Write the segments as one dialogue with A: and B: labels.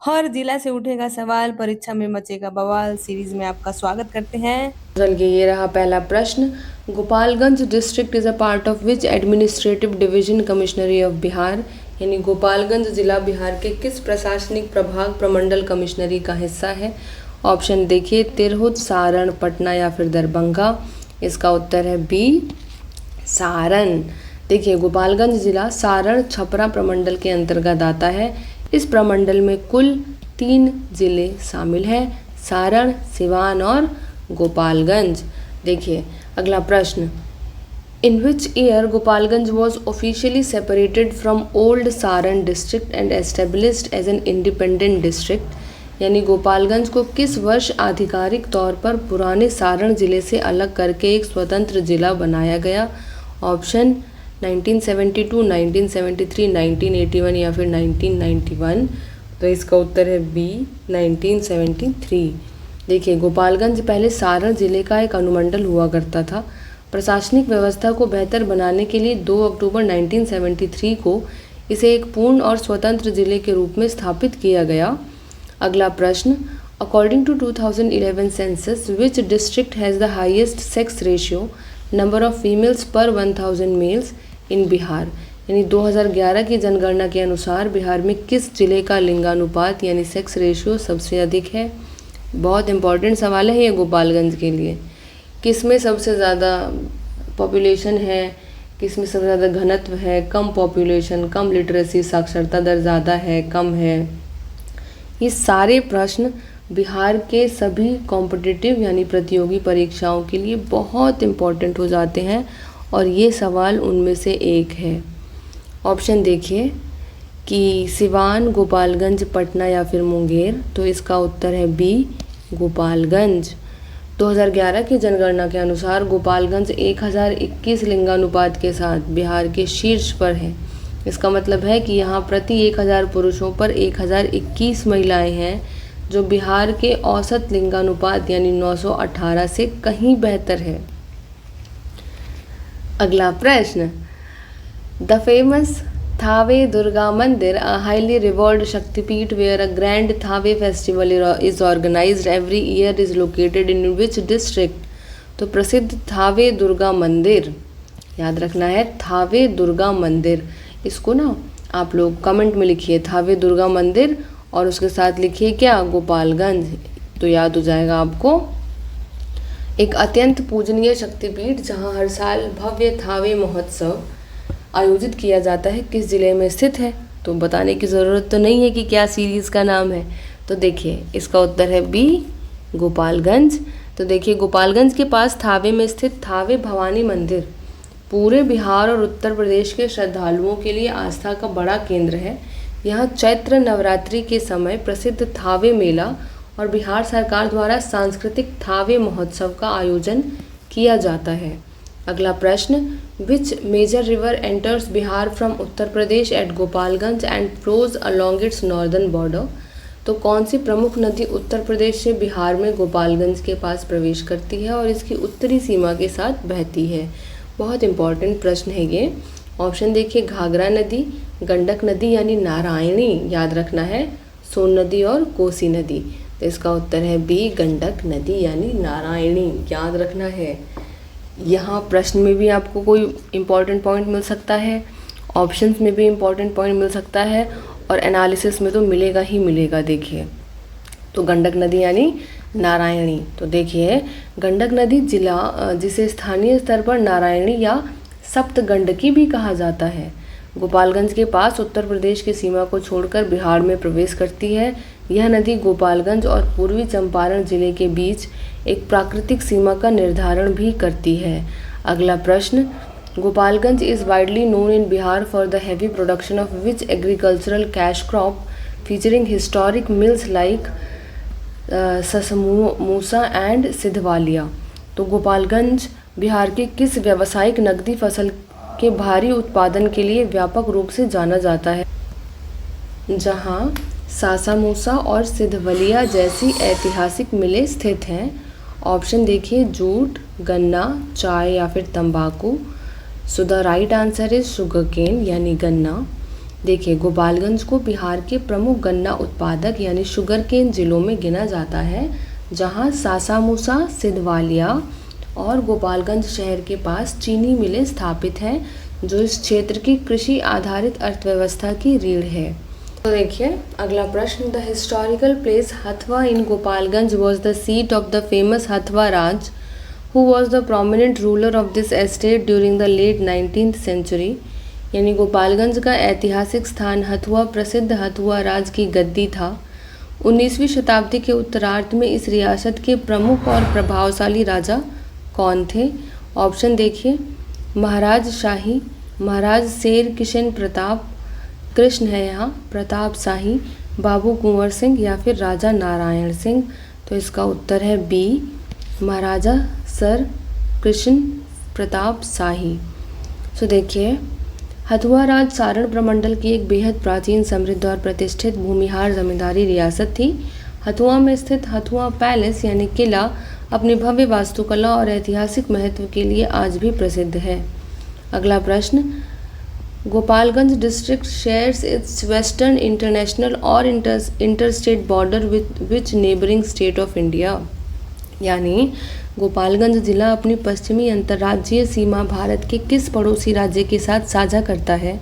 A: हर जिला से उठेगा सवाल, परीक्षा में मचेगा बवाल सीरीज में आपका स्वागत करते हैं।
B: चलिए ये रहा पहला प्रश्न। Gopalganj district is a part of which administrative division commissionery of Bihar. यानी गोपालगंज जिला बिहार के किस प्रशासनिक प्रभाग प्रमंडल कमिश्नरी का हिस्सा है। ऑप्शन देखिए, तिरहुत, सारण, पटना या फिर दरभंगा। इसका उत्तर है बी, सारण। देखिए, गोपालगंज जिला सारण छपरा प्रमंडल के अंतर्गत आता है। इस प्रमंडल में कुल 3 जिले शामिल हैं, सारण, सिवान और गोपालगंज। देखिए अगला प्रश्न। In which year Gopalganj was officially separated from old Saran district and established as an independent district. यानी गोपालगंज को किस वर्ष आधिकारिक तौर पर पुराने सारण जिले से अलग करके एक स्वतंत्र जिला बनाया गया। ऑप्शन 1972, 1973, 1981 या फिर 1991। तो इसका उत्तर है बी, 1973। देखिए, गोपालगंज पहले सारण जिले का एक अनुमंडल हुआ करता था। प्रशासनिक व्यवस्था को बेहतर बनाने के लिए 2 अक्टूबर 1973 को इसे एक पूर्ण और स्वतंत्र जिले के रूप में स्थापित किया गया। अगला प्रश्न। According to 2011 census which district has the highest sex ratio number of females per 1000 males in Bihar. यानी 2011 की जनगणना के अनुसार बिहार में किस जिले का लिंगानुपात यानी सेक्स रेशियो सबसे अधिक है। बहुत इंपॉर्टेंट सवाल है ये गोपालगंज के लिए। किस में सबसे ज़्यादा पॉपुलेशन है, किस में सबसे ज़्यादा घनत्व है, कम पॉपुलेशन, कम लिटरेसी, साक्षरता दर ज़्यादा है, कम है। ये सारे प्रश्न बिहार के सभी कॉम्पिटिटिव यानी प्रतियोगी परीक्षाओं के लिए बहुत इम्पॉर्टेंट हो जाते हैं और ये सवाल उनमें से एक है। ऑप्शन देखिए कि सिवान, गोपालगंज, पटना या फिर मुंगेर। तो इसका उत्तर है बी, गोपालगंज। 2011 की जनगणना के अनुसार गोपालगंज 1021 लिंगानुपात के साथ बिहार के शीर्ष पर है। इसका मतलब है कि यहाँ प्रति 1000 पुरुषों पर 1021 महिलाएं हैं, जो बिहार के औसत लिंगानुपात यानी 918 से कहीं बेहतर है। अगला प्रश्न। द फेमस थावे दुर्गा मंदिर, a highly revered शक्तिपीठ where a grand Thawe festival is organized every year, is located in which district। तो प्रसिद्ध थावे दुर्गा मंदिर, याद रखना है थावे दुर्गा मंदिर। इसको ना आप लोग कमेंट में लिखिए थावे दुर्गा मंदिर और उसके साथ लिखिए क्या, गोपालगंज। तो याद हो जाएगा आपको। एक अत्यंत पूजनीय शक्तिपीठ जहाँ हर साल भव्य थावे महोत्सव आयोजित किया जाता है, किस जिले में स्थित है। तो बताने की ज़रूरत तो नहीं है कि क्या सीरीज़ का नाम है। तो देखिए इसका उत्तर है बी, गोपालगंज। तो देखिए, गोपालगंज के पास थावे में स्थित थावे भवानी मंदिर पूरे बिहार और उत्तर प्रदेश के श्रद्धालुओं के लिए आस्था का बड़ा केंद्र है। यहाँ चैत्र नवरात्रि के समय प्रसिद्ध थावे मेला और बिहार सरकार द्वारा सांस्कृतिक थावे महोत्सव का आयोजन किया जाता है। अगला प्रश्न। Which major river enters Bihar from Uttar Pradesh at Gopalganj and flows along its northern border. तो कौन सी प्रमुख नदी उत्तर प्रदेश से बिहार में गोपालगंज के पास प्रवेश करती है और इसकी उत्तरी सीमा के साथ बहती है। बहुत इंपॉर्टेंट प्रश्न है ये। ऑप्शन देखिए, घाघरा नदी, गंडक नदी यानी नारायणी, याद रखना है, सोन नदी और कोसी नदी। तो इसका उत्तर है बी, गंडक नदी यानी नारायणी, याद रखना है। यहाँ प्रश्न में भी आपको कोई इम्पॉर्टेंट पॉइंट मिल सकता है, ऑप्शंस में भी इम्पॉर्टेंट पॉइंट मिल सकता है और एनालिसिस में तो मिलेगा ही मिलेगा। देखिए, तो गंडक नदी यानी नारायणी। तो देखिए, गंडक नदी जिला जिसे स्थानीय स्तर पर नारायणी या सप्त गंडकी भी कहा जाता है, गोपालगंज के पास उत्तर प्रदेश की सीमा को छोड़कर बिहार में प्रवेश करती है। यह नदी गोपालगंज और पूर्वी चंपारण जिले के बीच एक प्राकृतिक सीमा का निर्धारण भी करती है। अगला प्रश्न। Gopalganj is widely known in Bihar for the heavy production of which agricultural cash crop featuring historic mills like Sasamusa and Sidhwalia. तो गोपालगंज बिहार के किस व्यावसायिक नकदी फसल के भारी उत्पादन के लिए व्यापक रूप से जाना जाता है, जहां सासामूसा और सिधवलिया जैसी ऐतिहासिक मिलें स्थित हैं। ऑप्शन देखिए, जूट, गन्ना, चाय या फिर तंबाकू। So the right answer is sugar cane यानी गन्ना। देखिए, गोपालगंज को बिहार के प्रमुख गन्ना उत्पादक यानी शुगर केन जिलों में गिना जाता है, जहां सासामूसा, सिधवालिया और गोपालगंज शहर के पास चीनी मिलें स्थापित हैं, जो इस क्षेत्र की कृषि आधारित अर्थव्यवस्था की रीढ़ है। तो देखिए अगला प्रश्न, the historical place Hathwa in Gopalganj was the seat of the famous Hathwa Raj, who was the prominent ruler of this estate during the late 19th century. यानी गोपालगंज का ऐतिहासिक स्थान हथुआ प्रसिद्ध हथुआ राज की गद्दी था। 19वीं शताब्दी के उत्तरार्ध में इस रियासत के प्रमुख और प्रभावशाली राजा कौन थे? ऑप्शन देखिए, महाराज शाही, महाराज शेर किशन प्रताप, कृष्ण है यहाँ, प्रताप शाही, बाबू कुंवर सिंह या फिर राजा नारायण सिंह। तो इसका उत्तर है बी, महाराजा सर कृष्ण प्रताप शाही। तो देखिए, हथुआ राज सारण प्रमंडल की एक बेहद प्राचीन, समृद्ध और प्रतिष्ठित भूमिहार जमींदारी रियासत थी। हथुआ में स्थित हथुआ पैलेस यानी किला अपनी भव्य वास्तुकला और ऐतिहासिक महत्व के लिए आज भी प्रसिद्ध है। अगला प्रश्न, Gopalganj district shares its western, international और interstate border which neighbouring state of India. यानी गोपालगंज जिला अपनी पश्चिमी अंतर्राज्यीय सीमा भारत के किस पड़ोसी राज्य के साथ साझा करता है?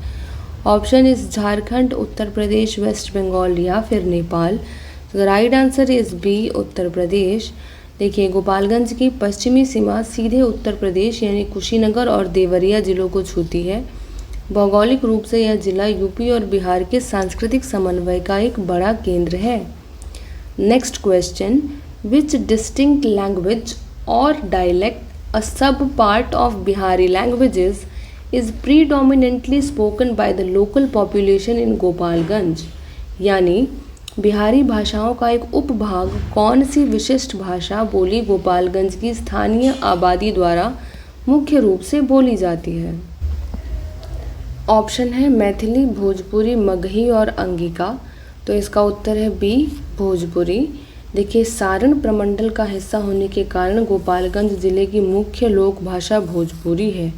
B: ऑप्शन इज झारखंड, उत्तर प्रदेश, वेस्ट बंगाल या फिर नेपाल। तो the right answer is B, Uttar Pradesh. देखिए, गोपालगंज की पश्चिमी सीमा सीधे उत्तर प्रदेश यानी कुशीनगर और देवरिया जिलों को छूती है। भौगोलिक रूप से यह जिला यूपी और बिहार के सांस्कृतिक समन्वय का एक बड़ा केंद्र है। Next question, which distinct language or dialect, a sub-part of Bihari languages, is predominantly spoken by the local population in Gopalganj। यानी बिहारी भाषाओं का एक उपभाग कौन सी विशिष्ट भाषा बोली गोपालगंज की स्थानीय आबादी द्वारा मुख्य रूप से बोली जाती है? ऑप्शन है मैथिली, भोजपुरी, मगही और अंगिका। तो इसका उत्तर है बी, भोजपुरी। देखिए, सारण प्रमंडल का हिस्सा होने के कारण गोपालगंज जिले की मुख्य लोक भाषा भोजपुरी है।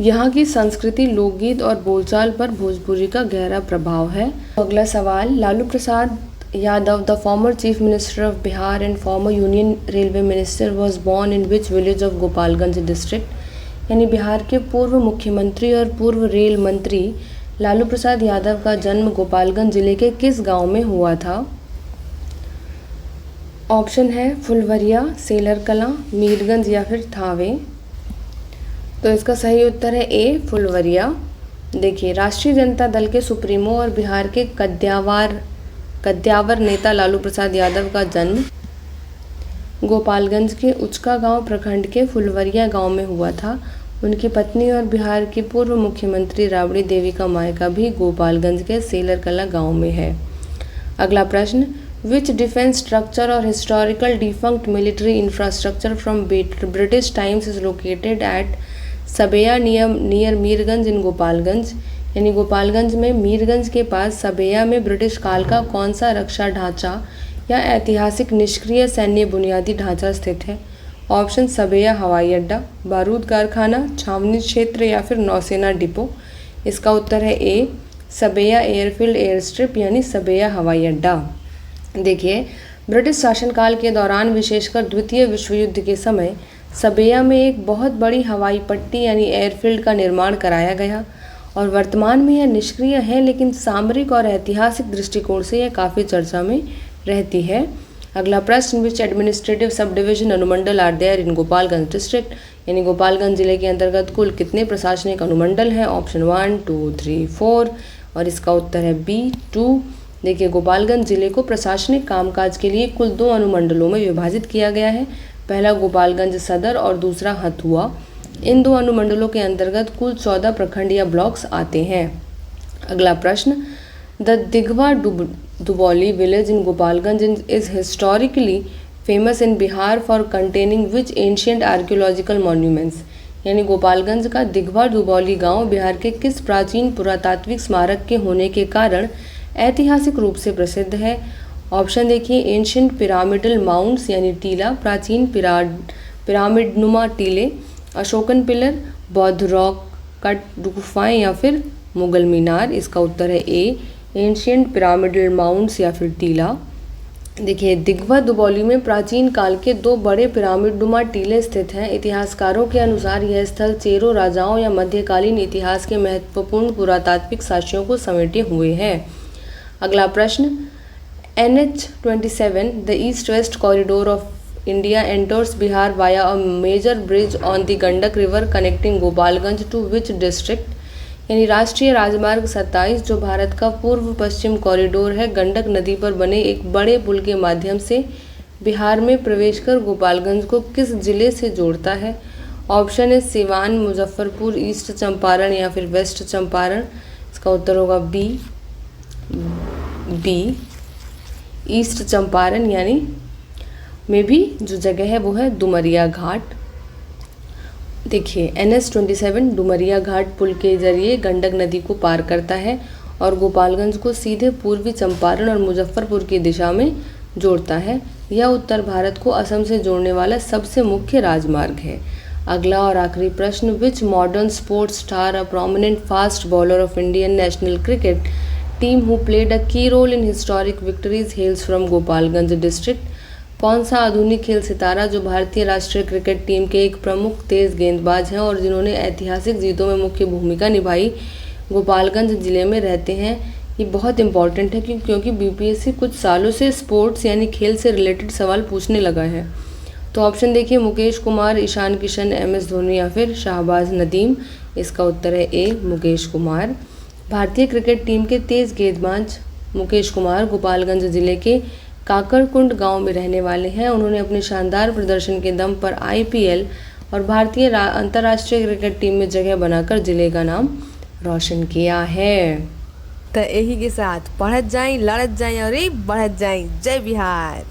B: यहाँ की संस्कृति, लोकगीत और बोलचाल पर भोजपुरी का गहरा प्रभाव है। अगला सवाल, Lalu Prasad Yadav, the former chief minister of Bihar and former union railway minister, was born in which village of Gopalganj district. यानी बिहार के पूर्व मुख्यमंत्री और पूर्व रेल मंत्री लालू प्रसाद यादव का जन्म गोपालगंज जिले के किस गाँव में हुआ था? ऑप्शन है फुलवरिया, सेलर कला, मीरगंज या फिर थावे। तो इसका सही उत्तर है ए, फुलवरिया। देखिए, राष्ट्रीय जनता दल के सुप्रीमो और बिहार के कद्यावर नेता लालू प्रसाद यादव का जन्म गोपालगंज के उचका गांव प्रखंड के फुलवरिया गांव में हुआ था। उनकी पत्नी और बिहार की पूर्व मुख्यमंत्री राबड़ी देवी का मायका भी गोपालगंज के सेलर कला गाँव में है। अगला प्रश्न, Which defense structure or historical defunct military infrastructure from British times is located at Sabaiya near Mirganj in Gopalganj. यानी गोपालगंज में मीरगंज के पास सबैया में ब्रिटिश काल का कौन सा रक्षा ढांचा या ऐतिहासिक निष्क्रिय सैन्य बुनियादी ढांचा स्थित है? ऑप्शन सबैया हवाई अड्डा, बारूद कारखाना, छावनी क्षेत्र या फिर नौसेना डिपो। इसका उत्तर है ए, सबैया एयरफील्ड एयर स्ट्रिप यानी सबैया हवाई अड्डा। देखिए, ब्रिटिश शासनकाल के दौरान विशेषकर द्वितीय विश्व युद्ध के समय सबैया में एक बहुत बड़ी हवाई पट्टी यानी एयरफील्ड का निर्माण कराया गया और वर्तमान में यह निष्क्रिय है, लेकिन सामरिक और ऐतिहासिक दृष्टिकोण से यह काफ़ी चर्चा में रहती है। अगला प्रश्न, विच एडमिनिस्ट्रेटिव सब डिवीजन अनुमंडल are there in Gopalganj district. यानी गोपालगंज जिले के अंतर्गत कुल कितने प्रशासनिक अनुमंडल हैं? ऑप्शन 1, 2, 3, 4 और इसका उत्तर है बी, 2। देखिए, गोपालगंज जिले को प्रशासनिक कामकाज के लिए कुल 2 अनुमंडलों में विभाजित किया गया है। पहला गोपालगंज सदर और दूसरा हथुआ। इन 2 अनुमंडलों के अंतर्गत कुल 14 प्रखंड या ब्लॉक्स आते हैं। अगला प्रश्न, the Dighwa Dubauli village in Gopalganj is historically famous in Bihar for containing which ancient archaeological monuments. यानी गोपालगंज का दिघवा दुबौली गांव बिहार के किस प्राचीन पुरातात्विक स्मारक के होने के कारण ऐतिहासिक रूप से प्रसिद्ध है? ऑप्शन देखिए, एंशियंट पिरामिडल माउंट्स यानी टीला, प्राचीन पिरामिडनुमा टीले, अशोकन पिलर, बौद्ध रॉक कट गुफाएं या फिर मुगल मीनार, इसका उत्तर है ए। एंशियंट पिरामिडल माउंट्स या फिर टीला। देखिए, दिग्वा दुबौली में प्राचीन काल के 2 बड़े पिरामिड नुमा टीले स्थित हैं। इतिहासकारों के अनुसार यह स्थल चेरो राजाओं या मध्यकालीन इतिहास के महत्वपूर्ण पुरातात्विक साक्ष्यों को समेटे हुए है। अगला प्रश्न, NH-27 the east west corridor of India enters Bihar via a major bridge on the Gandak river connecting Gopalganj to which district. यानी राष्ट्रीय राजमार्ग 27 जो भारत का पूर्व पश्चिम कॉरिडोर है, गंडक नदी पर बने एक बड़े पुल के माध्यम से बिहार में प्रवेश कर गोपालगंज को किस जिले से जोड़ता है। ऑप्शन है सिवान, मुजफ्फरपुर, ईस्ट चंपारण या फिर वेस्ट चंपारण। इसका उत्तर होगा बी ईस्ट चंपारण, यानी में भी जो जगह है वो है डुमरिया घाट। देखिए, NH-27 डुमरिया घाट पुल के जरिए गंडक नदी को पार करता है और गोपालगंज को सीधे पूर्वी चंपारण और मुजफ्फरपुर की दिशा में जोड़ता है। यह उत्तर भारत को असम से जोड़ने वाला सबसे मुख्य राजमार्ग है। अगला और आखिरी प्रश्न, which modern sports star a prominent fast bowler of Indian national cricket team who played a key role in historic victories hails from Gopalganj district. कौन सा आधुनिक खेल सितारा जो भारतीय राष्ट्रीय क्रिकेट टीम के एक प्रमुख तेज गेंदबाज हैं और जिन्होंने ऐतिहासिक जीतों में मुख्य भूमिका निभाई, गोपालगंज जिले में रहते हैं। ये बहुत इंपॉर्टेंट है क्योंकि BPSC कुछ सालों से स्पोर्ट्स यानी खेल से रिलेटेड सवाल पूछने लगा है। तो ऑप्शन देखिए, मुकेश कुमार, ईशान किशन, MS धोनी या फिर शाहबाज नदीम। इसका उत्तर है ए, मुकेश कुमार। भारतीय क्रिकेट टीम के तेज गेंदबाज मुकेश कुमार गोपालगंज जिले के काकरकुंड गांव में रहने वाले हैं। उन्होंने अपने शानदार प्रदर्शन के दम पर IPL और भारतीय अंतर्राष्ट्रीय क्रिकेट टीम में जगह बनाकर जिले का नाम रोशन किया है।
A: तो यही के साथ पढ़त जाई, लड़त जाई और बढ़त जाई। जय बिहार।